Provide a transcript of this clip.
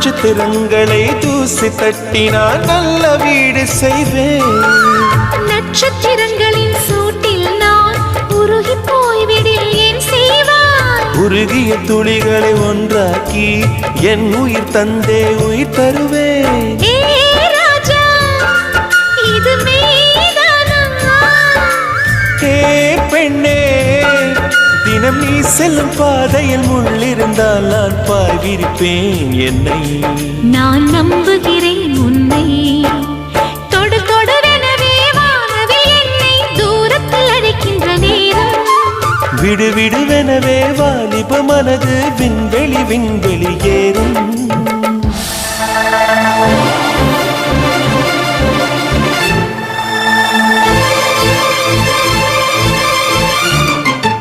நட்சத்திரங்களை தூசி தட்டினால் நல்ல வீடு செய்வேன். நட்சத்திரங்களின் சூட்டில் நான் உருகி போய்விடில் ஏன் செய்வாய்? உருகிய துளிகளை ஒன்றாக்கி என் உயிர் தந்தே உயிர் தருவேன். பெண்ணே, தினம் நீ செல்லும் பாதையில் முள்ளிருந்தால் நான் பாய் விரிப்பேன். என்னை நான் நம்புகிறேன் உன்னை. தொடு தொடுவெனவே வானவில் என்னை தூரத்தில் அழைக்கின்ற நேரம். விடு விடுவெனவே வாலிப மனது விண்வெளி விண்வெளி ஏறும்.